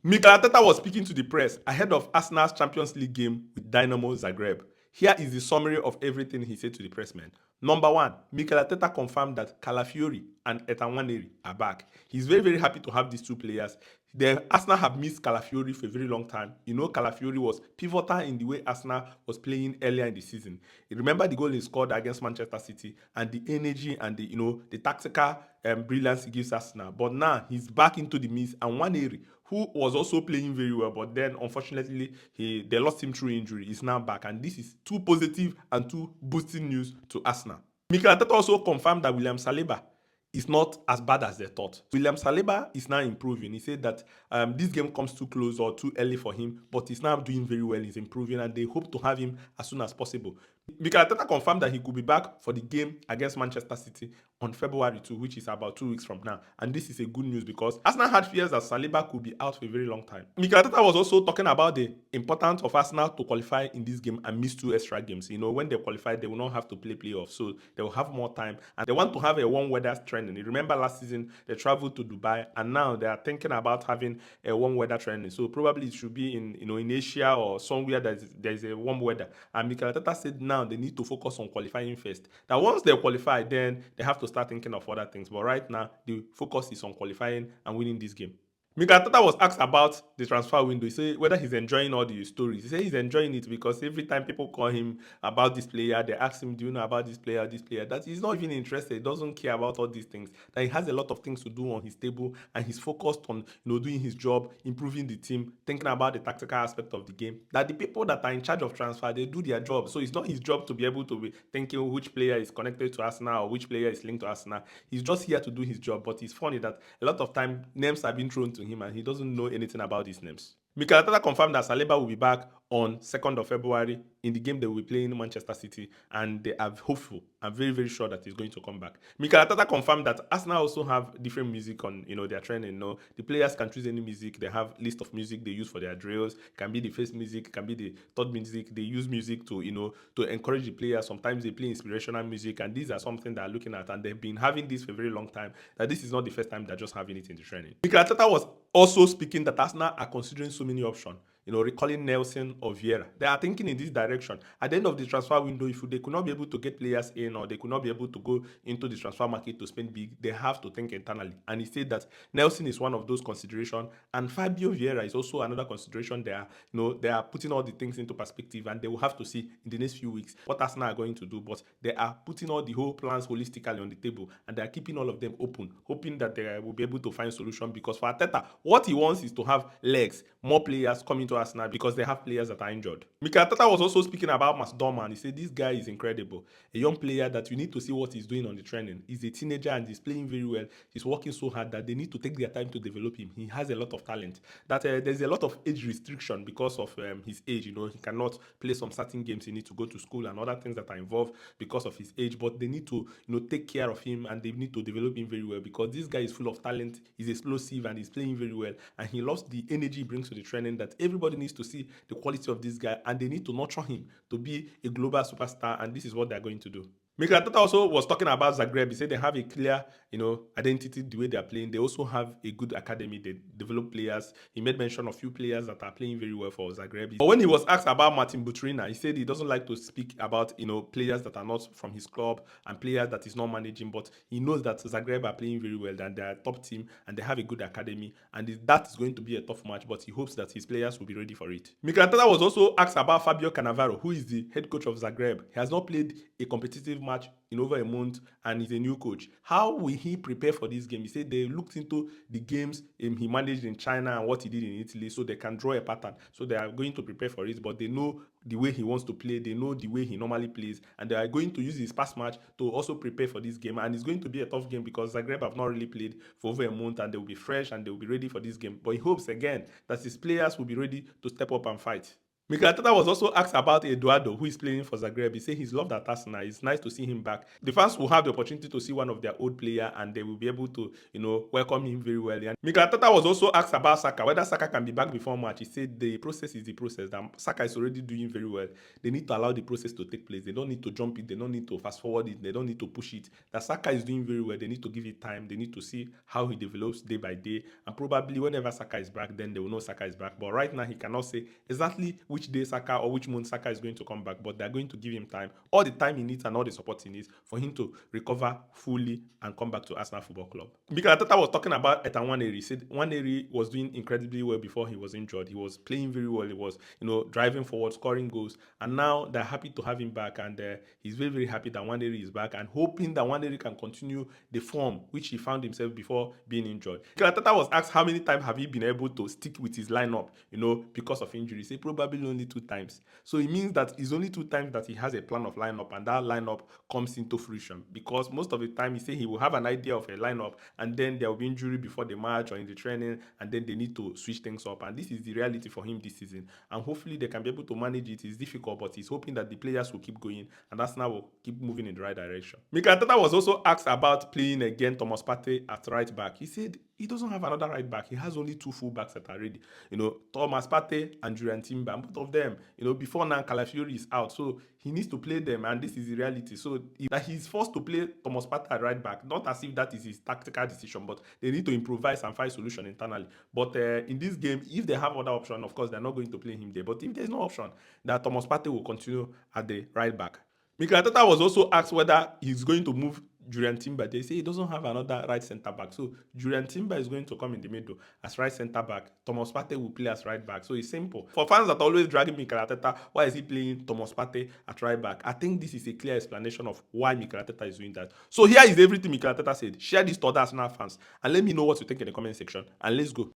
Mikel Arteta was speaking to the press ahead of Arsenal's Champions League game with Dinamo Zagreb. Here is the summary of everything he said to the pressmen. Number one, Mikel Arteta confirmed that Calafiori and Etanwaneri are back. He's very, very happy to have these two players. The Arsenal have missed Calafiori for a very long time. You know, Calafiori was pivotal in the way Arsenal was playing earlier in the season. You remember the goal he scored against Manchester City and the energy and the tactical brilliance he gives Arsenal. But now he's back into the mix, and Nwaneri, who was also playing very well, but then unfortunately they lost him through injury, is now back, and this is too positive and too boosting news to Arsenal. Mikel Arteta also confirmed that William Saliba is not as bad as they thought. William Saliba is now improving. He said that this game comes too close or too early for him, but he's now doing very well. He's improving, and they hope to have him as soon as possible. Mikel Arteta confirmed that he could be back for the game against Manchester City on February 2, which is about 2 weeks from now. And this is a good news because Arsenal had fears that Saliba could be out for a very long time. Mikel Arteta was also talking about the importance of Arsenal to qualify in this game and miss 2 extra games. You know, when they qualify, they will not have to play playoffs, so they will have more time. And they want to have a warm weather training. You remember last season they traveled to Dubai, and now they are thinking about having a warm weather training. So probably it should be in Asia or somewhere that there is a warm weather. And Mikel Arteta said now they need to focus on qualifying first. That once they qualify, then they have to start thinking of other things. But right now, the focus is on qualifying and winning this game. Mikel Arteta was asked about the transfer window. He said whether he's enjoying all the stories. He said he's enjoying it because every time people call him about this player, they ask him, "Do you know about this player, this player?" That he's not even interested. He doesn't care about all these things. That he has a lot of things to do on his table, and he's focused on doing his job, improving the team, thinking about the tactical aspect of the game. That the people that are in charge of transfer, they do their job. So it's not his job to be able to be thinking which player is connected to Arsenal or which player is linked to Arsenal. He's just here to do his job. But it's funny that a lot of time names have been thrown to him and he doesn't know anything about these names. Mikel Arteta confirmed that Saliba will be back on 2nd of February in the game they will be playing in Manchester City, and they are hopeful. I'm very, very sure that he's going to come back. Mikel Arteta confirmed that Arsenal also have different music on their training. The players can choose any music. They have list of music they use for their drills. It can be the first music, it can be the third music. They use music to encourage the players. Sometimes they play inspirational music, and these are something they're looking at, and they've been having this for a very long time. That this is not the first time they're just having it in the training. Mikel Arteta was also speaking that Arsenal are considering so many options. Recalling Nelson or Vieira. They are thinking in this direction. At the end of the transfer window, if they could not be able to get players in or they could not be able to go into the transfer market to spend big, they have to think internally. And he said that Nelson is one of those considerations, and Fabio Vieira is also another consideration. They are putting all the things into perspective, and they will have to see in the next few weeks what Arsenal are going to do. But they are putting all the whole plans holistically on the table, and they are keeping all of them open, hoping that they will be able to find solution. Because for Arteta, what he wants is to have legs, more players coming to Arsenal because they have players that are injured. Mikel Arteta was also speaking about Masdoma, and he said this guy is incredible. A young player that you need to see what he's doing on the training. He's a teenager and he's playing very well. He's working so hard that they need to take their time to develop him. He has a lot of talent. That there's a lot of age restriction because of his age. He cannot play some certain games. He needs to go to school and other things that are involved because of his age. But they need to take care of him, and they need to develop him very well because this guy is full of talent. He's explosive and he's playing very well, and he loves the energy he brings to the training. That everybody needs to see the quality of this guy, and they need to nurture him to be a global superstar, and this is what they're going to do. Mikel Arteta also was talking about Zagreb. He said they have a clear, identity the way they are playing. They also have a good academy. They develop players. He made mention of few players that are playing very well for Zagreb. But when he was asked about Martin Butrina, he said he doesn't like to speak about players that are not from his club and players that he's not managing. But he knows that Zagreb are playing very well and they are a top team and they have a good academy, and that is going to be a tough match. But he hopes that his players will be ready for it. Mikel Arteta was also asked about Fabio Cannavaro, who is the head coach of Zagreb. He has not played a competitive match in over a month, and he's a new coach. How will he prepare for this game? He said they looked into the games he managed in China and what he did in Italy, so they can draw a pattern. So they are going to prepare for it, but they know the way he wants to play. They know the way he normally plays, and they are going to use his past match to also prepare for this game. And it's going to be a tough game because Zagreb have not really played for over a month, and they will be fresh and they will be ready for this game. But he hopes again that his players will be ready to step up and fight. Mikel Arteta was also asked about Eduardo, who is playing for Zagreb. He said he's loved at Arsenal. It's nice to see him back. The fans will have the opportunity to see one of their old player, and they will be able to, welcome him very well. And Mikel Arteta was also asked about Saka, whether Saka can be back before match. He said the process is the process. That Saka is already doing very well. They need to allow the process to take place. They don't need to jump it. They don't need to fast forward it. They don't need to push it. That Saka is doing very well. They need to give it time. They need to see how he develops day by day. And probably whenever Saka is back, then they will know Saka is back. But right now, he cannot say exactly which day Saka or which month Saka is going to come back. But they're going to give him time, all the time he needs and all the support he needs for him to recover fully and come back to Arsenal Football Club. Mikel Arteta was talking about Ethan Nwaneri. He said Nwaneri was doing incredibly well before he was injured. He was playing very well. He was, driving forward, scoring goals. And now they're happy to have him back. And he's very, very happy that Nwaneri is back and hoping that Nwaneri can continue the form which he found himself before being injured. Mikel Arteta was asked how many times have he been able to stick with his lineup, because of injury. He said probably only 2 times. So it means that it's only 2 times that he has a plan of lineup, and that lineup comes into fruition, because most of the time he say he will have an idea of a lineup and then there will be injury before the match or in the training, and then they need to switch things up. And this is the reality for him this season, and hopefully they can be able to manage it. It's difficult, but he's hoping that the players will keep going and Arsenal will keep moving in the right direction. Mikel Arteta was also asked about playing again Thomas Partey at right back. He said he doesn't have another right back. He has only 2 full backs that are ready. Thomas Partey and Julian Timber. Both of them, before now Calafiori is out, so he needs to play them, and this is the reality. So that he's forced to play Thomas Partey at right back, not as if that is his tactical decision, but they need to improvise and find solution internally. But in this game, if they have other option, of course they're not going to play him there. But if there's no option, that Thomas Partey will continue at the right back. Mikel Arteta was also asked whether he's going to move Julian Timber. They say he doesn't have another right centre back, so Julian Timber is going to come in the middle as right centre back. Thomas Partey will play as right back. So it's simple. For fans that are always dragging Mikel Arteta, why is he playing Thomas Partey at right back? I think this is a clear explanation of why Mikel Arteta is doing that. So here is everything Mikel Arteta said. Share this to other Arsenal fans and let me know what you think in the comment section. And let's go.